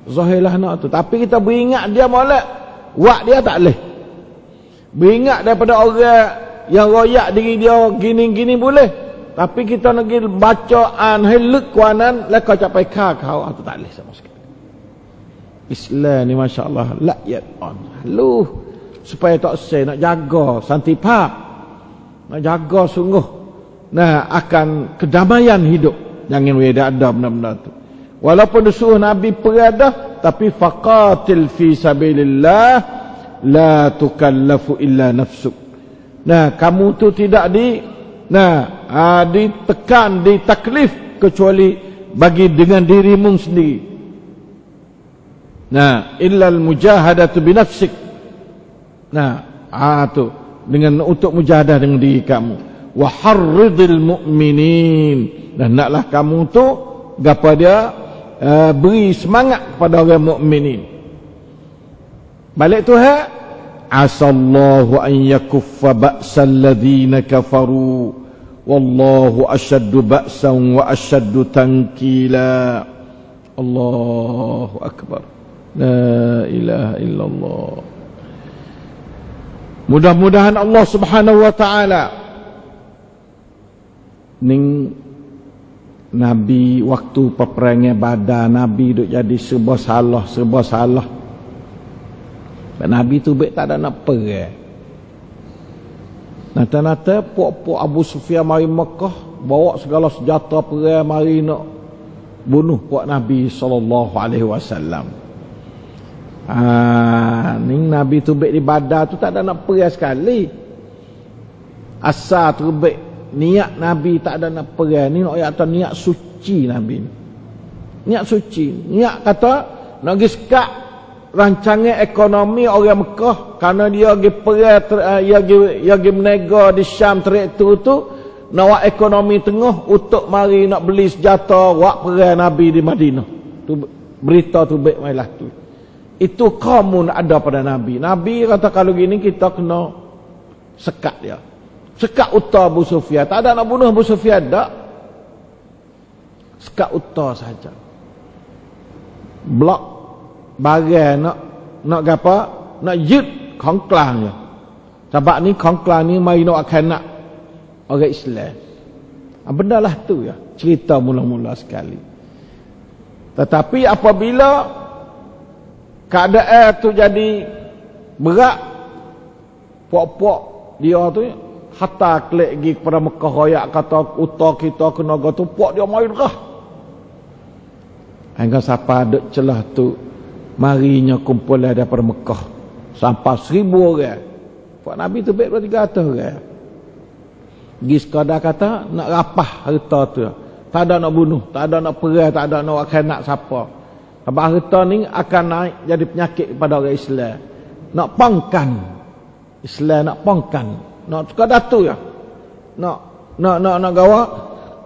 Zahirlah nak tu. Tapi kita beringat dia molek. Wak dia tak boleh. Beringat daripada orang yang royak diri dia gini-gini boleh. Tapi kita nak pergi bacaan heluk kuanan leka capai kau tu tak boleh sama sekali. Islam ni masya-Allah lakyat on. Lu supaya tak say nak jaga santipak. Nak jaga sungguh. Nah, akan kedamaian hidup. Jangan weda ada benda-benda tu. Walaupun disuruh Nabi perada, tapi faqatil fi sabilillah la tukallafu illa nafsuk. Nah, kamu tu tidak ditekan, ditaklif kecuali bagi dengan dirimu sendiri. Nah, illal mujahadatu binafsik. Nah, tu dengan untuk mujahadah dengan diri kamu. Wa harridil mu'minin, dan naklah kamu tu gapo dia beri semangat kepada orang mukminin. Balik Tuhan, asallahu an yakuffa ba'sal ladzina kafaru wallahu asyaddu ba'san wa asyaddu tankila. Allahu akbar. La ilaha illallah. Mudah-mudahan Allah Subhanahu wa taala ning Nabi waktu peperangan Badar, Nabi duk jadi serba salah. Nabi tu baik tak ada nak perang. Nata-nata puak-puak Abu Sufyan mari Mekah, bawa segala senjata perang mari nak bunuh puak Nabi SAW. Ni Nabi tu baik di Badar tu tak ada nak perang sekali. Asal terbaik niat Nabi tak ada nak perang ni, nak kata niat suci Nabi ni. Niat suci, niat kata nak pergi sekat rancangan ekonomi orang Mekah, kerana dia pergi perang, dia pergi menega di Syam traktor tu nak buat ekonomi tengah untuk mari nak beli senjata buat perang Nabi di Madinah. Tu berita tu baik mailah tu. Itu kamu ada pada Nabi. Nabi kata kalau gini kita kena sekat dia. Sekat utar Abu Sufyan. Tak ada nak bunuh Abu Sufyan tak. Sekat utar saja. Blok bagai nak apa? Nak yut kongklang dia. Sebab ni kongklang ni mari nak akan nak orang Islam. Benda lah tu ya. Cerita mula-mula sekali. Tetapi apabila keadaan tu jadi berat, puak-puak dia tu hatta kelek pergi kepada Mekah royak kata utar kita kena tu puak dia main rah. Hingga siapa ada celah tu marinya kumpul daripada Mekah sampai 1000 orang. Puak Nabi tu baik 300 orang. Pergi sekadar kata nak rapah harta tu. Tak ada nak bunuh, tak ada nak perang, tak ada nak nak siapa. Sebab harta ni akan naik jadi penyakit kepada orang Islam. Nak pangkan Islam, nak pangkan, nak suka datu ya. Nak gawa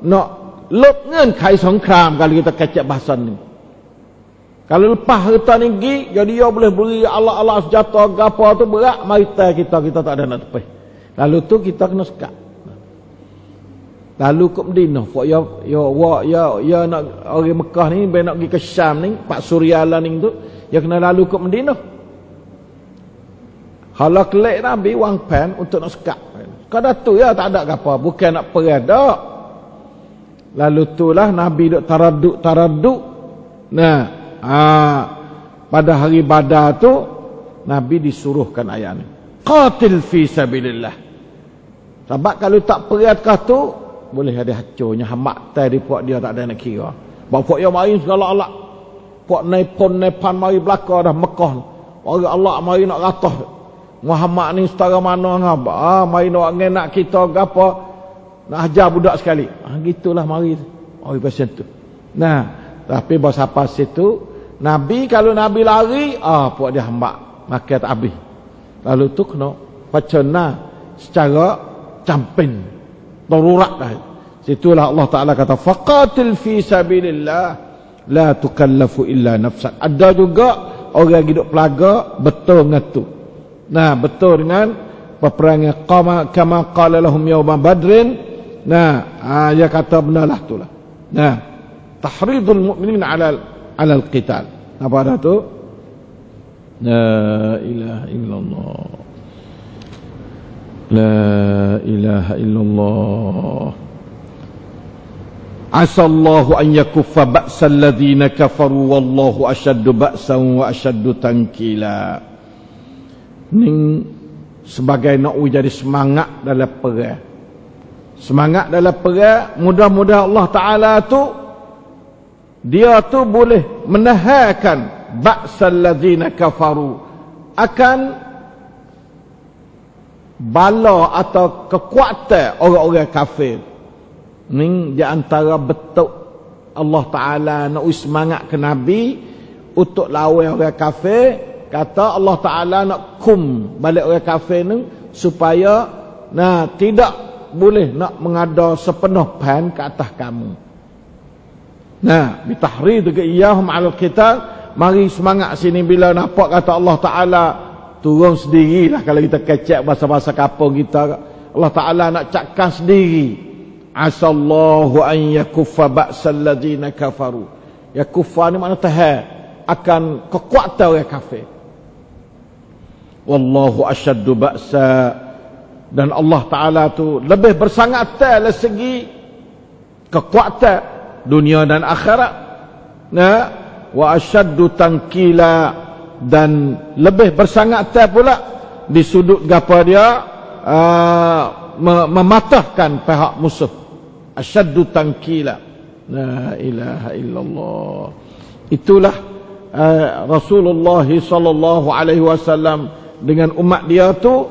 nak lop ngan kai songkram kalau kita kecek bahasa ni. Kalau lepas harta ni pergi, jadi dia boleh beri Allah senjata gapo tu berat, mari kita tak ada nak tepi. Lalu tu kita kena sekat. Lalu ke Madinah, ya nak orang Mekah ni nak pergi ke Syam ni, Pak Suryalah ni tu, dia kena lalu ke Madinah. Kalau kelek Nabi wang pen untuk nak sekat. Kada tu ya tak ada apa, bukan nak perang dak. Lalu itulah Nabi duk taraduk. Nah, pada hari Badar tu Nabi disuruhkan ayat ni. Qatil fi sabilillah. Sebab kalau tak perang kah tu boleh ada hancurnya hamak tai di puak dia tak ada nak kira. Bawa puak dia mari segala alak. Puak nepan mari belaka dah Mekah. Orang Allah mari nak ratah. Muhammad ni setara mana ngapa? Mari nak kita gapo? Nak ajar budak sekali. Gitulah mari. Pasal tu. Nah, tapi bahasa pas itu Nabi kalau Nabi lari, puak dia hambak. Maka tak habis. Lalu tu kena pacana secara camping. Darurat dah. Situlah Allah Ta'ala kata faqatil fi sabilillah la tukallafu illa nafsan. Ada juga orang hidup pelaga betul dengan tu. Nah, betul dengan peperangan kama qala lahum yawma badrin. Nah, dia kata benarlah itulah. Nah, tahridul mu'minin ala al-qital. Apa ada tu? La ilaha illallah. La ilaha illallah. Asallahu an yakuffa ba'sal ladzina kafaru wallahu ashaddu ba'san wa ashaddu tankila. Ni sebagai nak jadi semangat dalam perang. Semangat dalam perang, mudah-mudahan Allah Ta'ala tu dia tu boleh menahankan ba'sal ladzina kafaru akan bala atau kekuatan orang-orang kafir. Ni di antara bentuk Allah Ta'ala nak semangat ke Nabi untuk lawan orang kafir. Kata Allah Ta'ala nak kum balik orang kafir ni supaya tidak boleh nak mengada sepenuh pan ke atas kamu. Bitahrid ke iyahum ala qital. Mari semangat sini bila nampak kata Allah Ta'ala turun sendirilah. Kalau kita kecek bahasa-bahasa kapung kita, Allah Ta'ala nak cakap sendiri. Asallahu an yakuffa ba'sal ladzina kafaru. Yakuffa ni makna tahan akan kekuatan orang kafir. Wallahu asyaddu ba'sa. Dan Allah Ta'ala tu lebih bersangat dari segi kekuatan dunia dan akhirat. Wa asyaddu tankila. Dan lebih bersangat pula di sudut gapa dia mematahkan pihak musuh. Asyaddu tankila. La ilaha illallah. Itulah Rasulullah sallallahu alaihi wasallam dengan umat dia tu,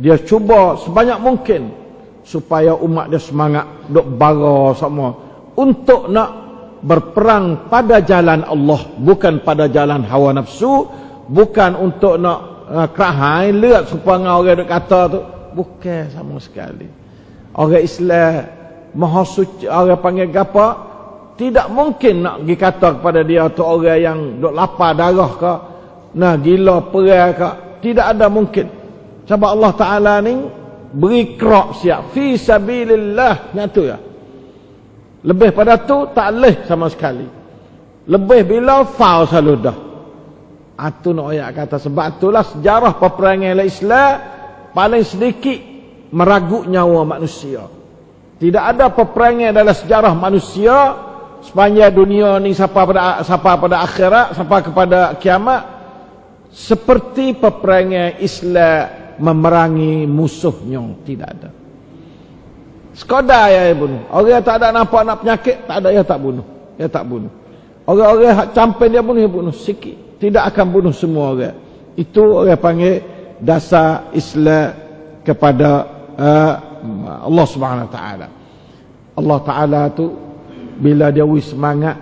dia cuba sebanyak mungkin supaya umat dia semangat duk bara semua untuk nak berperang pada jalan Allah, bukan pada jalan hawa nafsu, bukan untuk nak kerahai lihat supaya orang duk kata tu, bukan sama sekali. Orang Islam maha suci, orang panggil gapa, tidak mungkin nak pergi kata kepada dia tu orang yang duk lapar darah ke, gila perang ke, tidak ada mungkin. Sebab Allah Ta'ala ni beri kerak siap fi sabilillah, nyatu ya. Lebih pada tu tak leh sama sekali. Lebih bila faul selalu dah. Itu nak ayat kata, sebab itulah sejarah peperangan Islam paling sedikit meragut nyawa manusia. Tidak ada peperangan dalam sejarah manusia sepanjang dunia ni sampai pada akhirat, sampai kepada kiamat, seperti peperangan Islam memerangi musuhnya. Tidak ada. Sekadar ya bunuh. Orang tak ada nampak nak penyakit, tak ada, ya tak bunuh. Ya tak bunuh. Orang-orang hak campen dia bunuh, ya bunuh sikit. Tidak akan bunuh semua orang. Itu orang panggil dasar Islam kepada Allah Subhanahu Wa Taala. Allah Taala tu bila dia semangat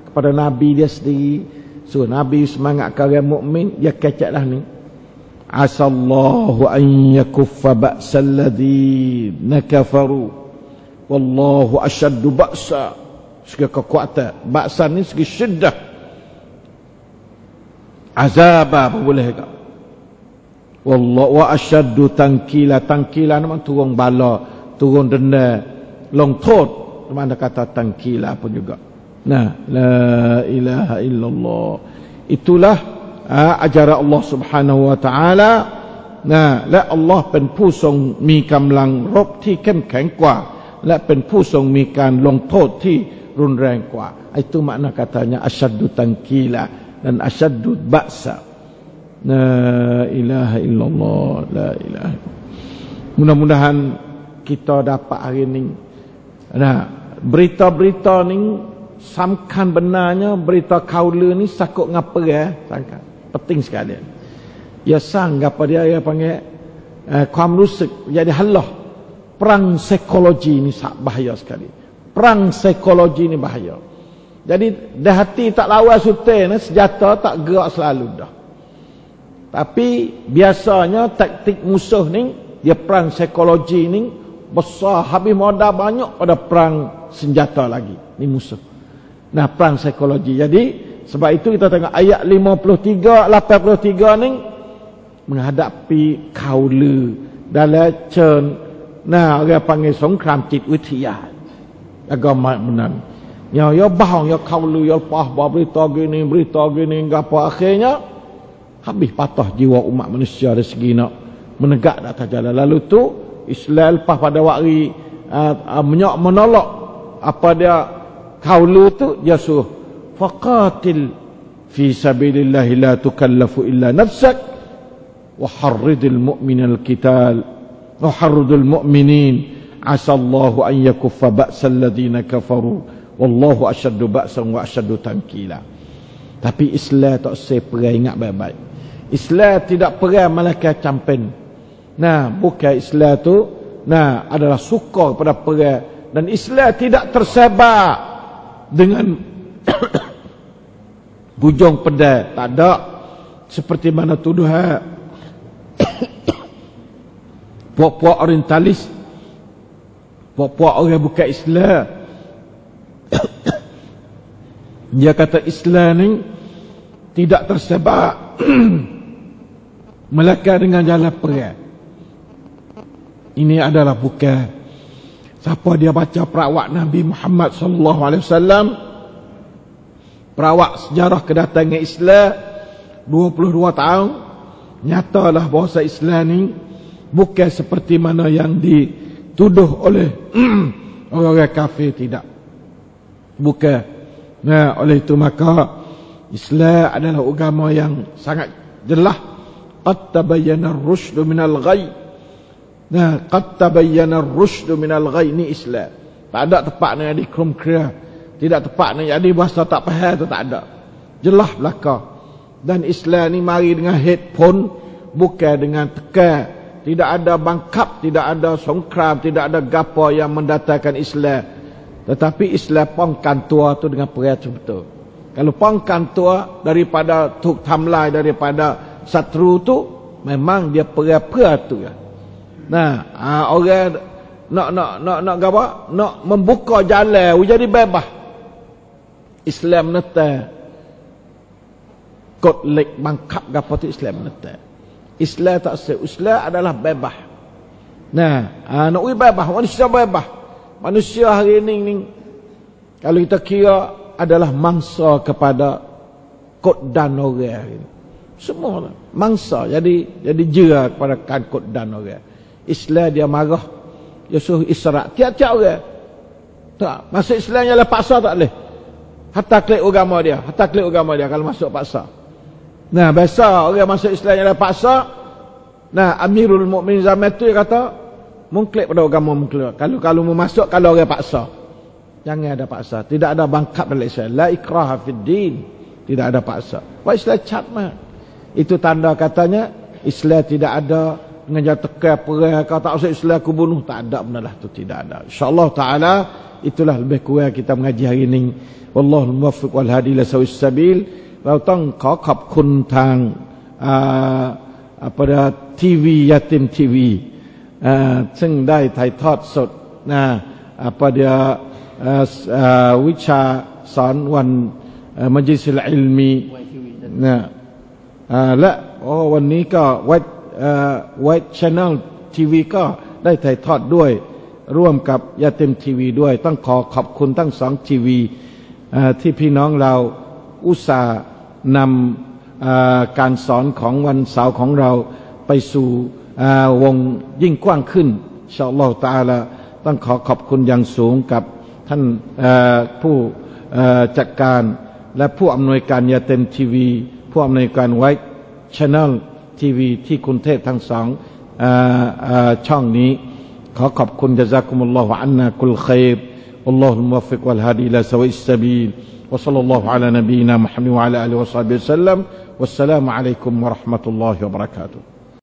kepada Nabi dia sendiri, so Nabi semangat ke orang mukmin, dia kecaklah ni. Asallahu an yakuffa ba'sal ladzina kafaru wallahu asyaddu ba'sa, segi kekuatan. Ba'sa ni segi syiddah, azaba apa boleh ke. Wallahu wa asyaddu tankila. Tankila nama turun bala, turun denda, long thot, mana kata tankila pun juga. Nah, la ilaha illallah. Itulah ajaran Allah Subhanahu wa taala. Nah,และอัลลอฮ์เป็นผู้ทรงมีกำลังรบที่เข้มแข็งกว่าและเป็นผู้ทรงมีการลงโทษที่รุนแรงกว่า itu makna katanya asyaddu tankila dan asyaddu ba'sa. La ilaha illallah, la ilaha. Mudah-mudahan kita dapat hari ni. Nah, berita-berita ni samkan benarnya, berita kaula ni sakut ngapa sangkan. Penting sekali. Ya sang apa dia panggil ความรู้สึก jadi halah. Perang psikologi ni bahaya sekali. Perang psikologi ni bahaya. Jadi dah hati tak lawan sutai ni, senjata tak gerak selalu dah. Tapi biasanya taktik musuh ni, dia perang psikologi ni besar, habis modal banyak pada perang senjata lagi. Ni musuh. Nah, perang psikologi. Jadi sebab itu kita tengok ayat 53, 83 ni menghadapi kaula dalam cen, nah orang panggil songkram cit witia. Agama benar. Ya bahang ya kaula ya pah berita gini gapo akhirnya habis patah jiwa umat manusia dari segi nak menegak atas jalan. Lalu tu Islam lepas pada waktu menolak apa dia kaula tu, dia suruh faqatil fi sabilillah la tukallafu illa nafsak wa harridil mu'minal qital wa harridil mu'minin asallahu an yakuffa ba'sal ladzina kafaru wallahu asyaddu ba'san wa asyaddu tankila. Tapi Islam tak sepera, ingat baik-baik. Islam tidak perang malaikat campen. Nah, bukan Islam tu, nah, adalah suka pada perang. Dan Islam tidak tersebar dengan bujung pedang. Tak ada. Seperti mana tuduhan puak-puak orientalis, puak-puak orang bukan Islam. Dia kata Islam ni tidak tersebar Melaka dengan jalan perang. Ini adalah bukan. Siapa dia baca perawak Nabi Muhammad sallallahu alaihi wasallam, perawak sejarah kedatangan Islam 22 tahun, nyatalah bahawa Islam ni bukan seperti mana yang dituduh oleh orang-orang kafir, tidak. Bukan. Nah, oleh itu maka Islam adalah agama yang sangat jelas. Qad tabayyana ar-rusydu minal ghayy. Nah, qad tabayyana ar-rusydu minal ghayy, ni Islam. Tak ada tempat nak jadi krum-kria. Tidak tempat nak jadi bahasa tak faham tu, tak ada. Jelas belaka. Dan Islam ni mari dengan headphone, bukan dengan tekan. Tidak ada bangkap, tidak ada songkram, tidak ada gapo yang mendatangkan Islam. Tetapi Islam pangkan tua tu dengan perang betul. Kalau pangkan tua daripada tuk tamlai, daripada satru tu, memang dia perang tu ya. Nah, orang nak apa? Nak membuka jalan jadi bebas. Islam neta kod lek bangkap gapo tu Islam neta. Islam tak se. Islam adalah bebas. Nah, nak bebas, manusia bebas. Manusia hari ini kalau kita kira adalah mangsa kepada kod dan orang hari ini. Semua mangsa jadi jera kepada kod dan orang. Islam dia marah, dia suruh Isra tiap-tiap orang. Tak, masuk Islam yang paksa tak boleh. Hatta klik agama dia, kalau masuk paksa. Nah, biasa orang masuk Islam yang paksa. Nah, Amirul Mukminin zaman tu dia kata mengklik pada agama mengklik. Kalau mau masuk, kalau orang paksa. Jangan ada paksa. Tidak ada bangkap dalam Islam. La ikraha fid din. Tidak ada paksa. Wah, Islam cat mah. Itu tanda katanya Islam tidak ada dengan tekan perang. Kalau tak usah Islam aku bunuh, tak ada benar tu, tidak ada. Insya-Allah taala itulah lebih kurang kita mengaji hari ini. Wallahu muwaffiq wal hadi ila sawis sabil. เราต้องขอบคุณทางทีวียาติมทีวีซึ่งได้ถ่ายทอดสด apa diaวิชาสอนวันมัจลิสอิลมีนะและวันนี้ก็ไว้channel ทีวีก็ได้ถ่ายทอดด้วยร่วมกับยาเต็มทีวีด้วยต้องขอขอบคุณทั้ง2ทีวีที่พี่น้องเราอุตส่าห์นำการสอนของวันเสาร์ของเราไปสู่วงยิ่งกว้างขึ้นอินชาอัลลอฮฺตะอาลาต้องขอขอบคุณอย่างสูงกับท่านผู้จัดการและผู้อำนวยการยาเต็มทีวีผู้อำนวยการไว้channel ทีวีที่คุณเทพทั้งสองช่องนี้ขอขอบคุณญะซากุมุลลอฮุอันนากุลค็อยรวัลลอฮุลมุวัฟฟิกวัลฮาดีอิลาซะวาอิสซะบีลวะศ็อลลัลลอฮุอะลานบีนามุฮัมมัดวะอะลาอาลิฮิวะศอฮบิวะซัลลัมวัสสลามุอะลัยกุมวะเราะห์มะตุลลอฮิวะบะเราะกาตุฮ์